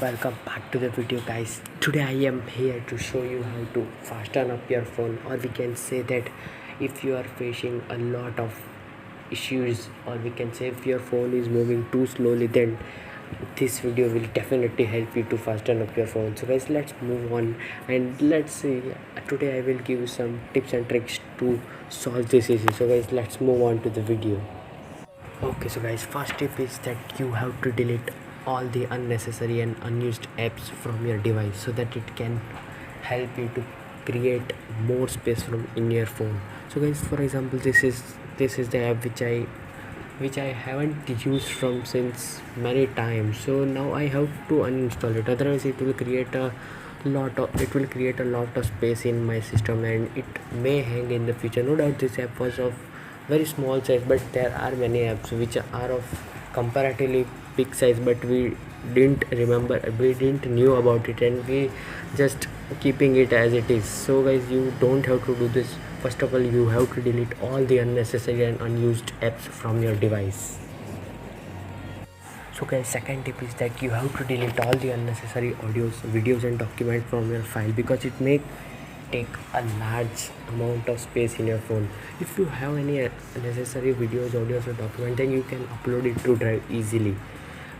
welcome back to the video, guys. Today I am here to show you how to fasten up your phone, or we can say that if you are facing a lot of issues, or we can say if your phone is moving too slowly, then this video will definitely help you to fasten up your phone. So guys, let's move on and let's see. Today I will give you some tips and tricks to solve this issue. So guys, let's move on to the video. Okay, so guys, first tip is that you have to delete all the unnecessary and unused apps from your device so that it can help you to create more space from in your phone. So guys, for example, this is the app which I haven't used from since many times. So now I have to uninstall it. Otherwise, it will create a lot of space in my system and it may hang in the future. No doubt this app was of very small size, but there are many apps which are of comparatively big size, but we didn't knew about it, and we just keeping it as it is. So guys, you don't have to do this. First of all, you have to delete all the unnecessary and unused apps from your device. So guys, second tip is that you have to delete all the unnecessary audios, videos and documents from your file, because it may take a large amount of space in your phone. If you have any unnecessary videos, audios or documents, then you can upload it to Drive easily.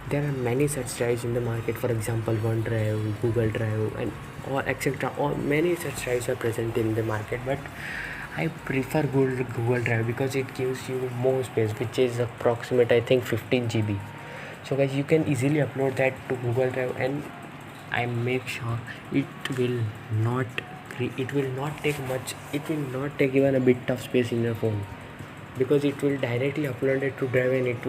There are many such drives in the market. For example, OneDrive, Google Drive and or etc. Or many such drives are present in the market, but I prefer Google Drive because it gives you more space, which is approximate I think 15 GB. So guys, you can easily upload that to Google Drive, and I make sure it will not take much. It will not take even a bit of space in your phone, because it will directly upload it to Drive and it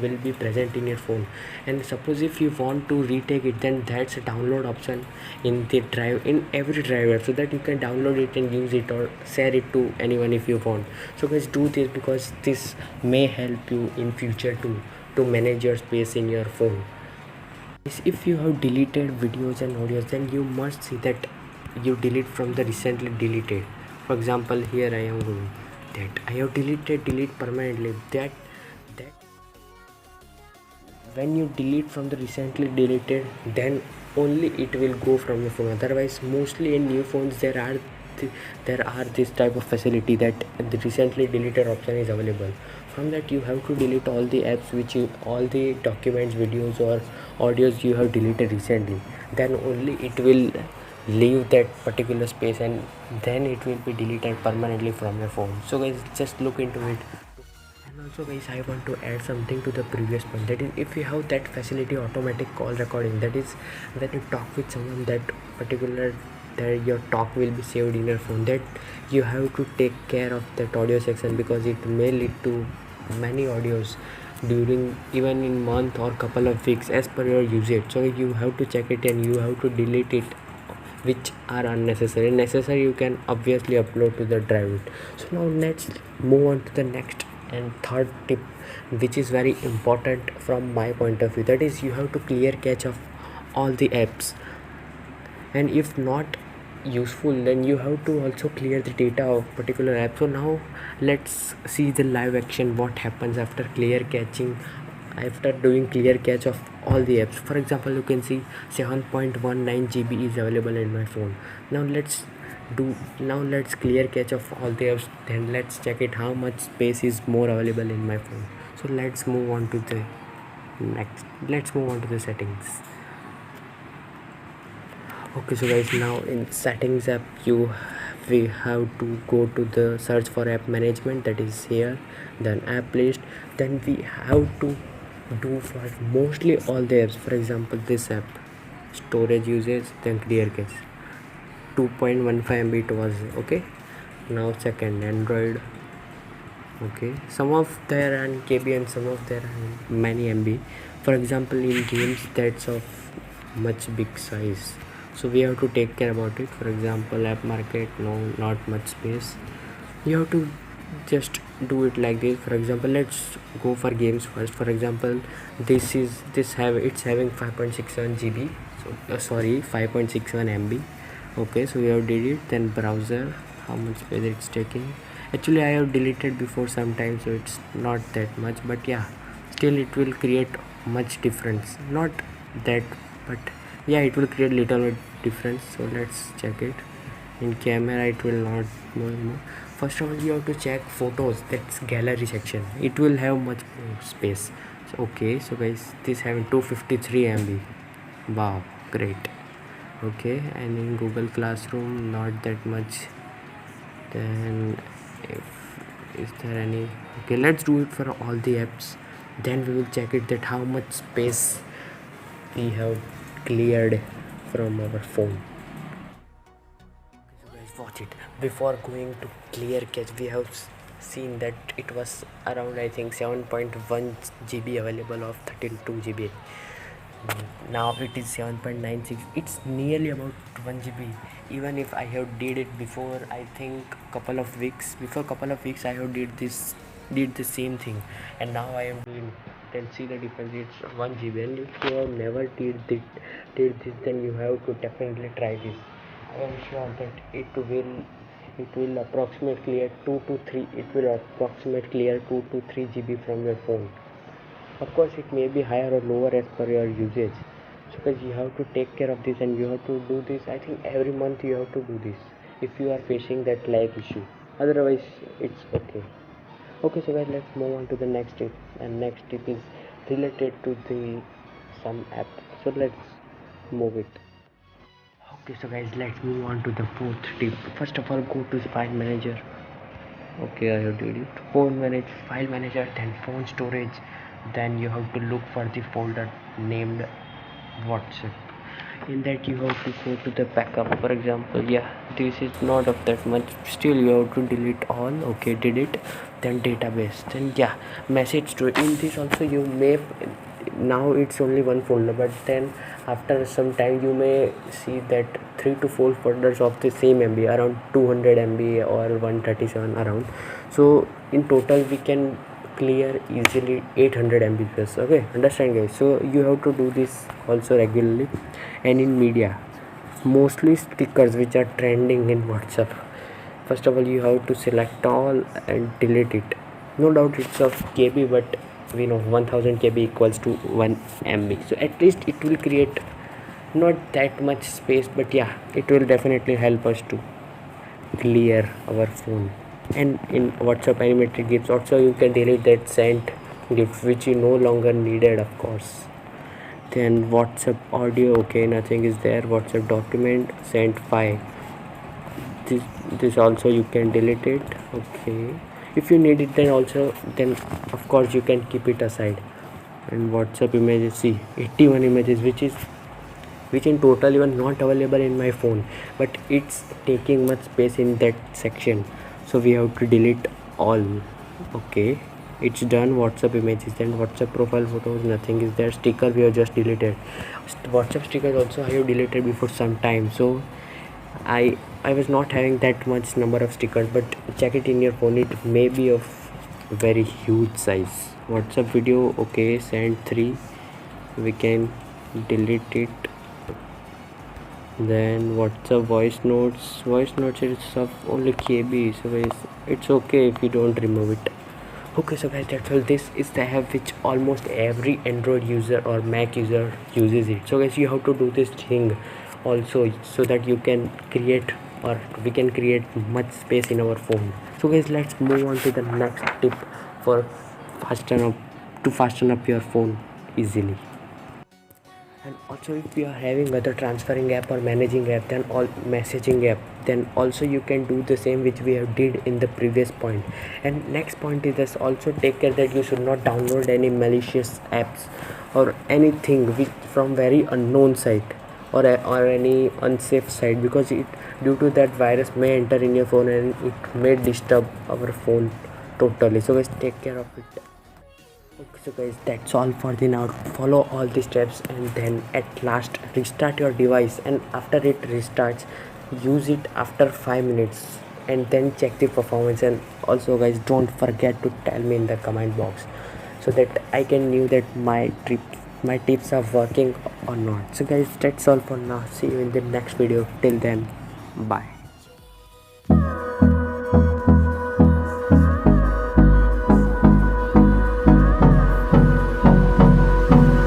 will be present in your phone. And suppose if you want to retake it, then that's a download option in the Drive, in every driver, so that you can download it and use it or share it to anyone if you want. So guys, do this because this may help you in future to manage your space in your phone. If you have deleted videos and audios, then you must see that you delete from the recently deleted. For example, here I am going that I have delete permanently. That when you delete from the recently deleted, then only it will go from your phone. Otherwise, mostly in new phones there are this type of facility that the recently deleted option is available. From that, you have to delete all the apps all the documents, videos or audios you have deleted recently. Then only it will leave that particular space, and then it will be deleted permanently from your phone. So guys, just look into it. And also guys, I want to add something to the previous point, that is, if you have that facility, automatic call recording, that is when you talk with someone, that your talk will be saved in your phone, that you have to take care of that audio section, because it may lead to many audios during even in month or couple of weeks as per your usage. So you have to check it and you have to delete it which are unnecessary. Necessary you can obviously upload to the Drive. So now let's move on to the next and third tip, which is very important from my point of view, that is you have to clear cache of all the apps. And if not useful, then you have to also clear the data of particular app. So now let's see the live action, what happens after doing clear cache of all the apps. For example, you can see 7.19 GB is available in my phone. Now let's clear cache of all the apps, then let's check it how much space is more available in my phone. So let's move on to the settings. Okay, so guys, now in settings app we have to go to the search for app management, that is here, then app list. Then we have to do for mostly all the apps. For example, this app, storage usage, then clear cache, 2.15 MB it was. Okay, now second, Android. Okay, some of there are KB and some of there are many MB. For example, in games, that's of much big size, so we have to take care about it. For example, app market, no, not much space. You have to just do it like this. For example, let's go for games first. For example, it's having 5.61 GB, so 5.61 MB. Okay, so we have did it. Then browser, how much space it's taking. Actually, I have deleted before sometime, so it's not that much, but yeah, still it will create much difference, not that, but yeah, it will create little bit difference. So let's check it. In camera it will not more. First of all, you have to check photos, that's gallery section, it will have much more space. So okay, so guys, this having 253 MB. Wow, great. Okay, and in Google Classroom not that much. Then if is there any, okay, let's do it for all the apps, then we will check it that how much space we have cleared from our phone. So guys, watch it. Before going to clear cache, we have seen that it was around, I think, 7.1 GB available of 32 GB. Now it is 7.96. It's nearly about 1 GB. Even if I have did it before, I think couple of weeks, I have did the same thing, and now I am doing, then see the difference, it's 1 GB. And if you have never did this, then you have to definitely try this. I am sure that it will approximate clear 2 to 3 it will approximate clear 2 to 3 GB from your phone. Of course, it may be higher or lower as per your usage. So guys, you have to take care of this, and you have to do this. I think every month you have to do this if you are facing that lag issue. Otherwise, it's okay. Okay, so guys, let's move on to the next tip. And next tip is related to the some app. So let's move it. Okay, so guys, let's move on to the fourth tip. First of all, go to file manager. Okay, I have did it. File manager, then phone storage. Then you have to look for the folder named WhatsApp. In that you have to go to the backup. For example, yeah, this is not of that much, still you have to delete all. Okay, did it. Then database, then yeah, message to in this also you may, now it's only one folder, but then after some time you may see that 3 to 4 folders of the same MB, around 200 MB or 137 around. So in total we can clear easily 800 MB. Okay, understand guys? So you have to do this also regularly. And in media, mostly stickers which are trending in WhatsApp, first of all you have to select all and delete it. No doubt it's of KB, but we know 1000 KB equals to 1 MB, so at least it will create not that much space, but yeah, it will definitely help us to clear our phone. And in WhatsApp animated gifs also you can delete that sent gift which you no longer needed, of course. Then WhatsApp audio, okay, nothing is there. WhatsApp document, sent file, this also you can delete it. Okay, if you need it, then of course you can keep it aside. And WhatsApp images, see 81 images, which in total even not available in my phone, but it's taking much space in that section, so we have to delete all. Okay, it's done. WhatsApp images, then WhatsApp profile photos, nothing is there. Sticker we have just deleted. WhatsApp stickers also I have deleted before some time, so I was not having that much number of stickers, but check it in your phone, it may be of very huge size. WhatsApp video, okay, send 3, we can delete it. Then WhatsApp voice notes is of only KB, so guys, it's okay if you don't remove it. Okay, so guys, that's all. This is the app which almost every Android user or Mac user uses it. So guys, you have to do this thing also, so that you can create, or we can create much space in our phone. So guys, let's move on to the next tip for fasten up your phone easily. And also, if you are having other transferring app or managing app, then all messaging app, then also you can do the same which we have did in the previous point. And next point is this, also take care that you should not download any malicious apps or anything from very unknown site, or any unsafe site, because it, due to that, virus may enter in your phone and it may disturb our phone totally. So guys, take care of it. Okay, so guys, that's all for the now. Follow all the steps, and then at last restart your device, and after it restarts, use it after 5 minutes, and then check the performance. And also guys, don't forget to tell me in the comment box, so that I can know that my tips are working or not. So guys, that's all for now. See you in the next video. Till then, bye.